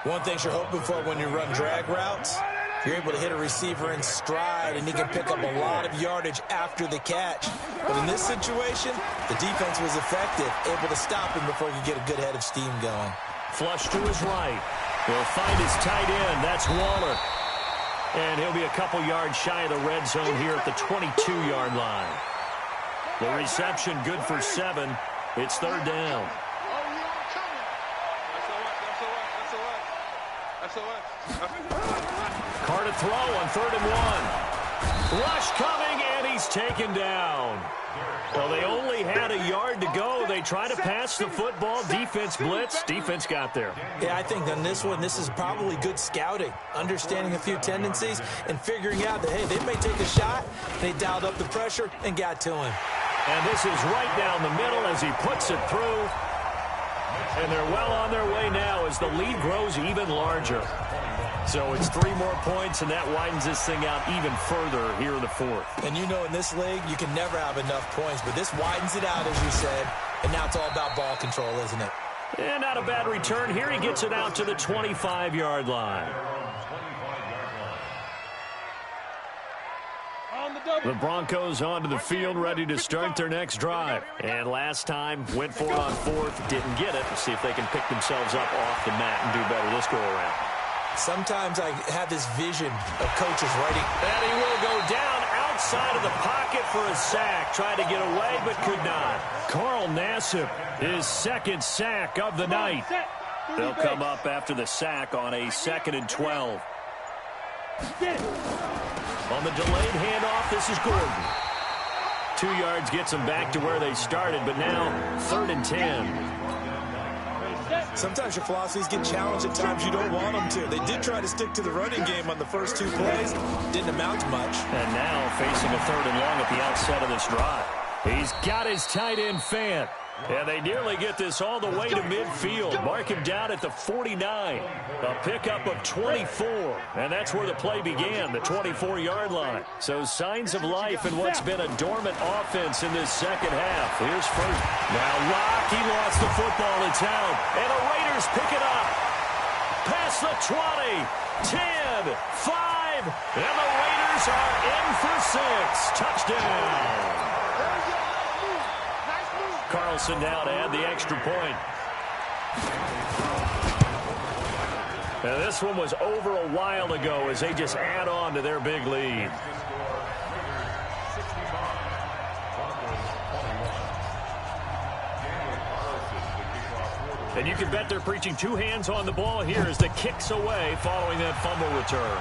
One thing you're hoping for when you run drag routes, you're able to hit a receiver in stride, and he can pick up a lot of yardage after the catch. But in this situation, the defense was effective, able to stop him before he could get a good head of steam going. Flush to his right. He'll find his tight end. That's Waller. And he'll be a couple yards shy of the red zone here at the 22-yard line. The reception good for 7. It's 3rd down. Carr to throw on 3rd and 1. Rush coming, and he's taken down. Well, they only had a yard to go. They tried to pass the football. Defense blitz. Defense got there. Yeah, I think on this one, this is probably good scouting, understanding a few tendencies, and figuring out that, hey, they may take a shot. They dialed up the pressure and got to him. And this is right down the middle as he puts it through. And they're well on their way now as the lead grows even larger. So it's 3 more points, and that widens this thing out even further here in the 4th. And you know in this league, you can never have enough points, but this widens it out, as you said, and now it's all about ball control, isn't it? And not a bad return here. He gets it out to the 25-yard line. The Broncos onto the field, ready to start their next drive. And last time, went for it on 4th, didn't get it. Let's see if they can pick themselves up off the mat and do better this go-around. Sometimes I have this vision of coaches writing. And he will go down outside of the pocket for a sack. Tried to get away, but could not. Carl Nassib, his 2nd sack of the night. They'll come up after the sack on a 2nd and 12. On the delayed handoff, this is Gordon. 2 yards gets them back to where they started, but now 3rd and 10. Sometimes your philosophies get challenged at times you don't want them to. They did try to stick to the running game on the first 2 plays. Didn't amount to much. And now facing a 3rd and long at the outset of this drive. He's got his tight end Fant. And they nearly get this all the way to midfield. Mark him down at the 49. A pickup of 24. And that's where the play began, the 24-yard line. So signs of life in what's been a dormant offense in this second half. Here's first. Now Locke, he lost the football. It's out. And the Raiders pick it up. Past the 20. 10. 5. And the Raiders are in for 6. Touchdown. Carlson now to add the extra point. Now this one was over a while ago as they just add on to their big lead. And you can bet they're preaching 2 hands on the ball here as the kick's away following that fumble return.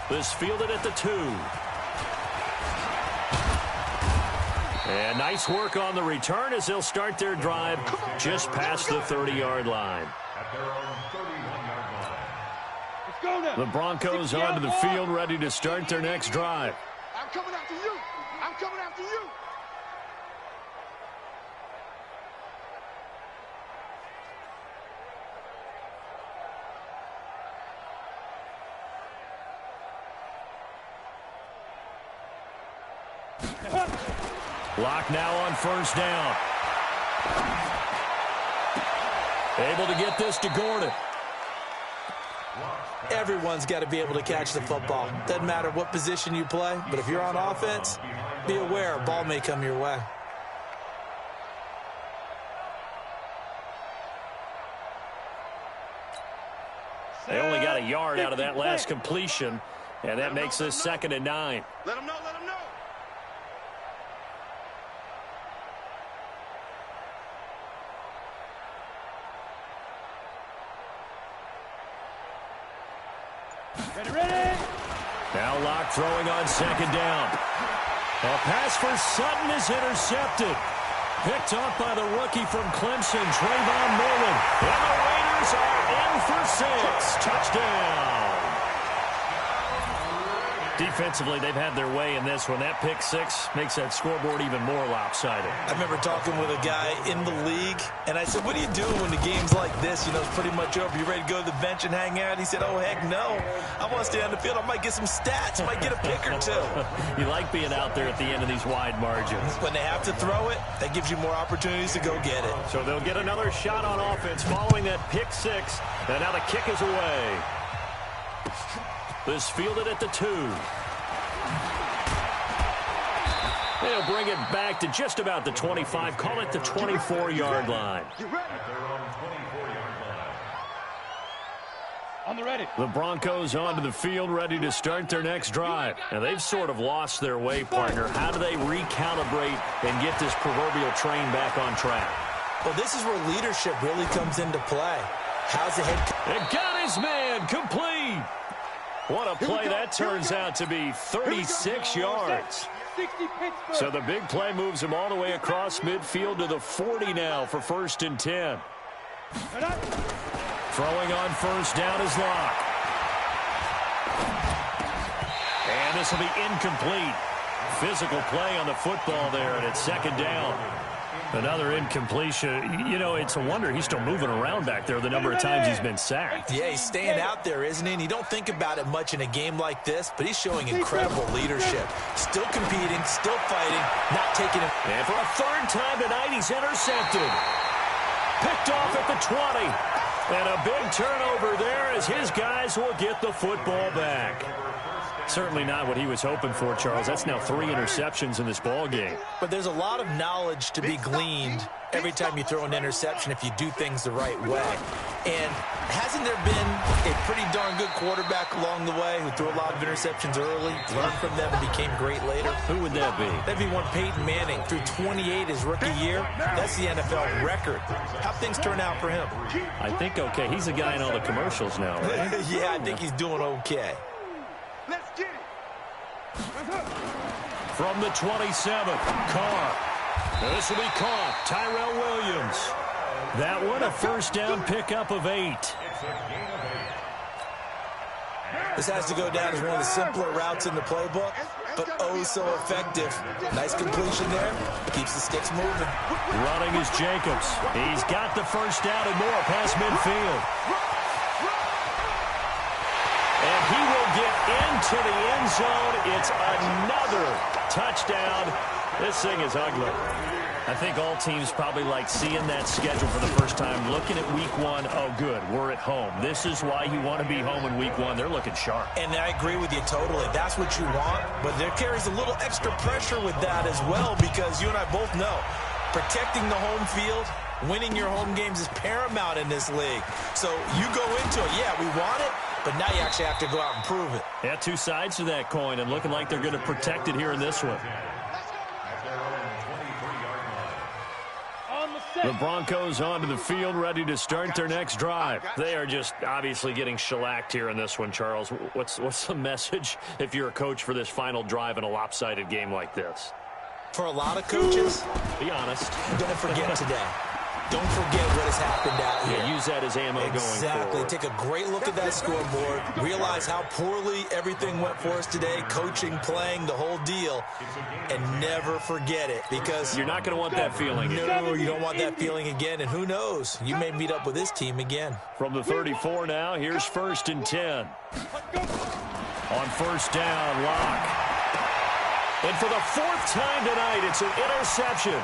This fielded at the 2. And nice work on the return as they'll start their drive just past the 30-yard line. The Broncos onto the field, ready to start their next drive. I'm coming after you. I'm coming after you. Lock now on first down. Able to get this to Gordon. Everyone's got to be able to catch the football. Doesn't matter what position you play, but if you're on offense, be aware a ball may come your way. They only got a yard out of that last completion, and that makes this 2nd and 9. Let him know, let him know. Ready. Now Locke throwing on 2nd down. A pass for Sutton is intercepted. Picked off by the rookie from Clemson, Trayvon Mullen. And the Raiders are in for 6. Touchdown. Defensively, they've had their way in this one. That pick 6 makes that scoreboard even more lopsided. I remember talking with a guy in the league, and I said, what do you do when the game's like this? You know, it's pretty much over. You ready to go to the bench and hang out? He said, oh, heck no. I want to stay on the field. I might get some stats. I might get a pick or two. You like being out there at the end of these wide margins. When they have to throw it, that gives you more opportunities to go get it. So they'll get another shot on offense following that pick 6. And now the kick is away. This fielded at the 2. They'll bring it back to just about the 25. Call it the 24-yard line. On the ready. The Broncos onto the field, ready to start their next drive. And they've sort of lost their way, partner. How do they recalibrate and get this proverbial train back on track? Well, this is where leadership really comes into play. How's the head coach? And got his man complete. What a play that turns out to be, 36 yards. 60 Pittsburgh. So the big play moves him all the way across midfield to the 40 now for 1st and 10. Throwing on first down is Locke. And this will be incomplete. Physical play on the football there, and it's 2nd down. Another incompletion. You know, it's a wonder he's still moving around back there the number of times he's been sacked. Yeah, he's staying out there, isn't he? And you don't think about it much in a game like this, but he's showing incredible leadership. Still competing, still fighting, not taking it. And for a 3rd time tonight, he's intercepted. Picked off at the 20. And a big turnover there as his guys will get the football back. Certainly not what he was hoping for, Charles. That's now 3 interceptions in this ball game. But there's a lot of knowledge to be gleaned every time you throw an interception if you do things the right way. And hasn't there been a pretty darn good quarterback along the way who threw a lot of interceptions early, learned from them, and became great later? Who would that be? That'd be one Peyton Manning. Threw 28 his rookie year. That's the NFL record. How things turn out for him? I think okay. He's a guy in all the commercials now, right? Yeah, I think he's doing okay. Let's get it. From the 27, Carr. This will be caught. Tyrell Williams. That one, a first down pickup of 8. This has to go down as one of the simpler routes in the playbook, but oh so effective. Nice completion there. Keeps the sticks moving. Running is Jacobs. He's got the first down and more past midfield. And he will get into the end zone. It's another touchdown. This thing is ugly. I think all teams probably like seeing that schedule for the first time, looking at week 1. Oh, good, we're at home. This is why you want to be home in week 1. They're looking sharp. And I agree with you totally. That's what you want, but there carries a little extra pressure with that as well, because you and I both know protecting the home field, winning your home games is paramount in this league. So you go into it, yeah, we want it, but now you actually have to go out and prove it. Yeah, 2 sides to that coin, and looking like they're going to protect it here in this one. The Broncos onto the field, ready to start their next drive. They are just obviously getting shellacked here in this one, Charles. What's the message if you're a coach for this final drive in a lopsided game like this? For a lot of coaches, be honest. Don't forget today. Don't forget what has happened out here. Yeah, use that as ammo going forward. Exactly. Take a great look at that scoreboard. Realize how poorly everything went for us today, coaching, playing, the whole deal. And never forget it, because you're not going to want that feeling. No, you don't want that feeling again. And who knows? You may meet up with this team again. From the 34 now, here's 1st and 10. On first down, Locke. And for the fourth time tonight, it's an interception.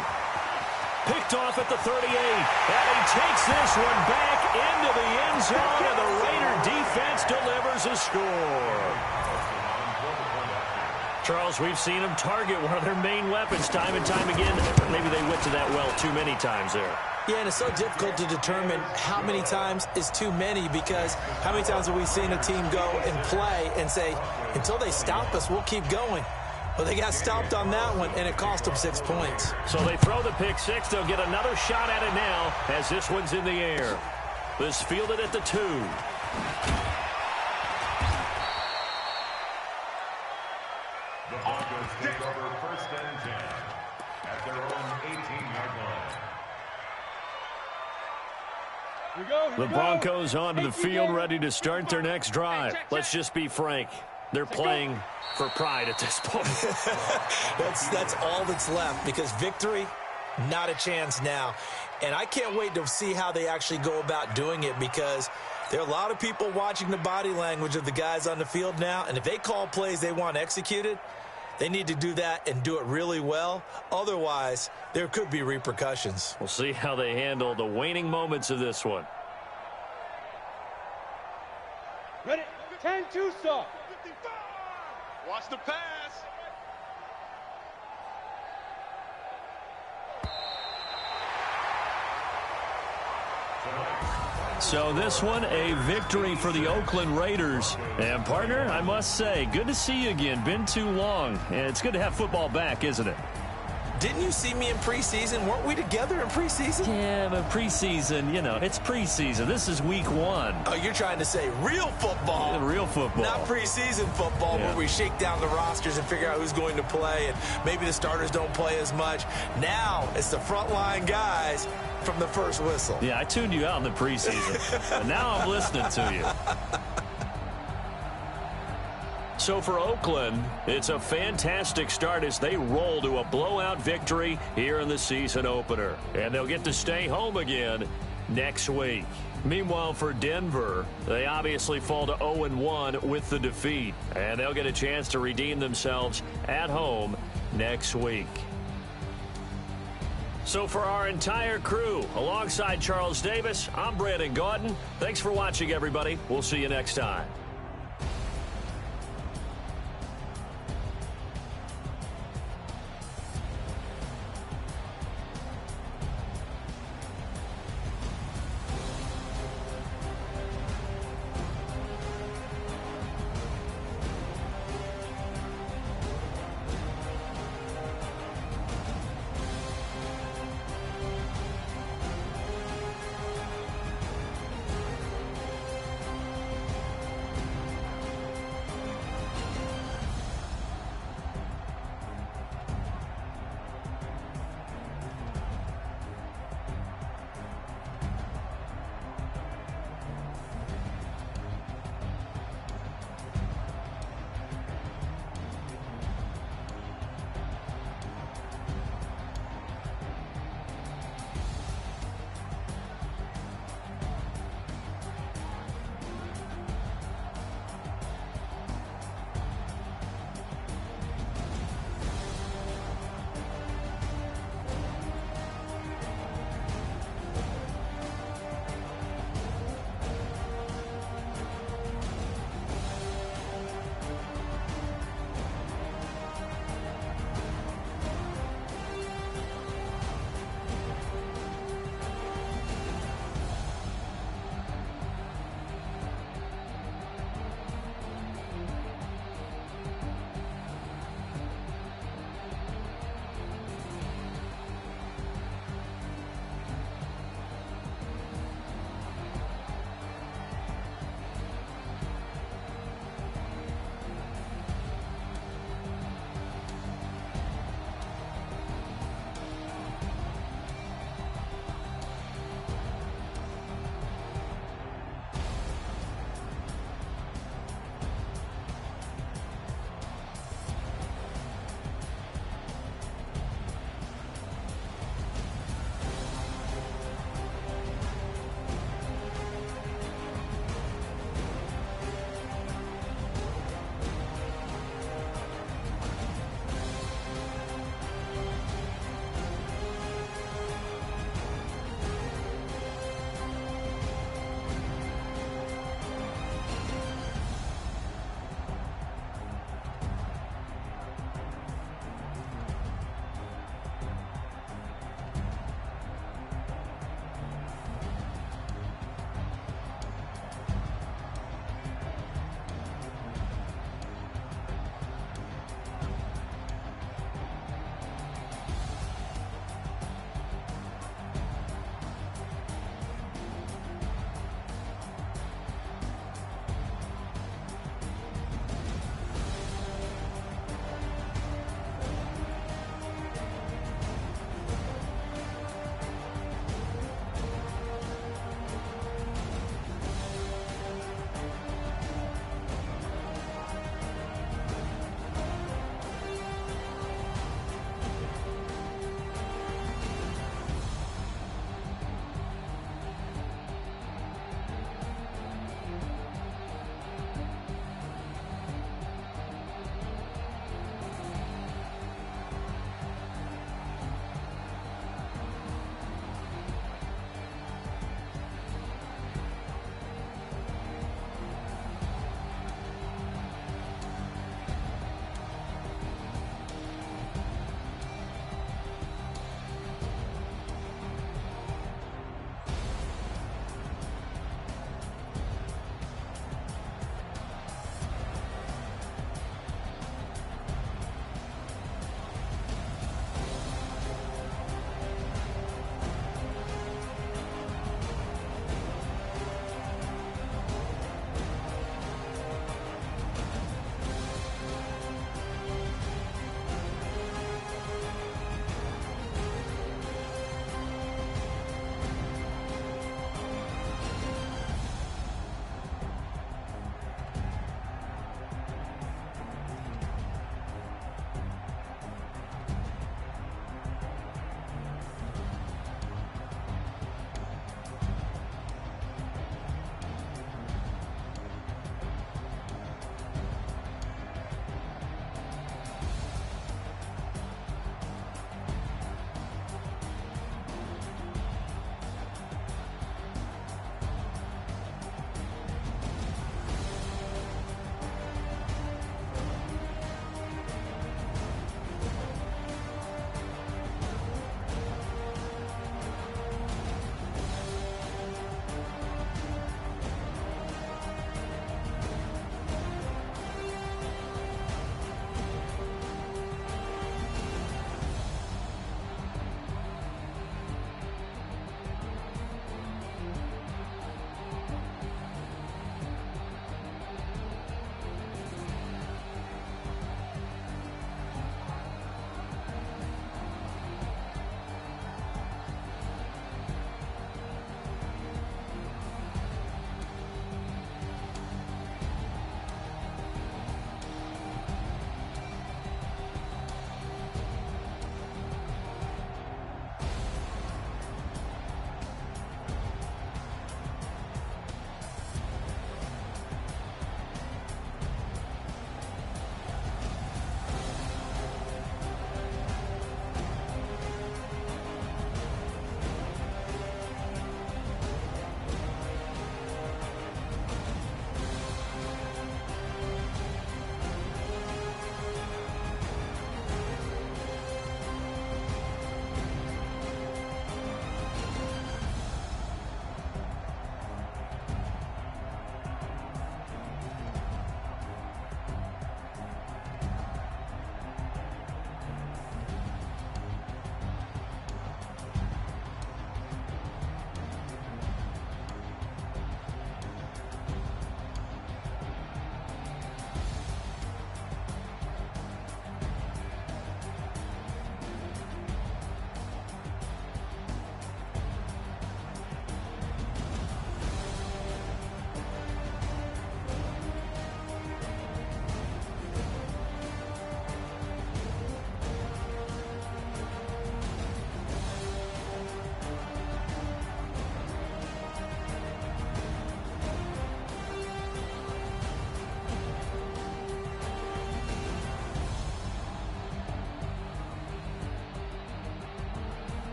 Picked off at the 38. And he takes this one back into the end zone, and the Raider defense delivers a score. Charles, we've seen them target one of their main weapons time and time again. Maybe they went to that well too many times there. Yeah, and it's so difficult to determine how many times is too many, because how many times have we seen a team go and play and say, until they stop us, we'll keep going. Well, they got stopped on that one, and it cost them 6 points. So they throw the pick six. They'll get another shot at it now as this one's in the air. This fielded at the 2. The Broncos take over first and 10 at their own 18-yard line. The Broncos onto the field, ready to start their next drive. Let's just be frank. They're playing for pride at this point. That's all that's left, because victory, not a chance now. And I can't wait to see how they actually go about doing it, because there are a lot of people watching the body language of the guys on the field now, and if they call plays they want executed, they need to do that and do it really well. Otherwise, there could be repercussions. We'll see how they handle the waning moments of this one. Ready? 10-2 stop. Watch the pass. So this one, a victory for the Oakland Raiders. And, partner, I must say, good to see you again. Been too long. And it's good to have football back, isn't it? Didn't you see me in preseason? Weren't we together in preseason? Yeah, but preseason, you know, it's preseason. This is week 1. Oh, you're trying to say real football. Yeah, real football. Not preseason football, Yeah. where we shake down the rosters and figure out who's going to play, and maybe the starters don't play as much. Now it's the frontline guys from the first whistle. Yeah, I tuned you out in the preseason. But now I'm listening to you. So for Oakland, it's a fantastic start as they roll to a blowout victory here in the season opener. And they'll get to stay home again next week. Meanwhile, for Denver, they obviously fall to 0-1 with the defeat. And they'll get a chance to redeem themselves at home next week. So for our entire crew, alongside Charles Davis, I'm Melvin Gordon. Thanks for watching, everybody. We'll see you next time.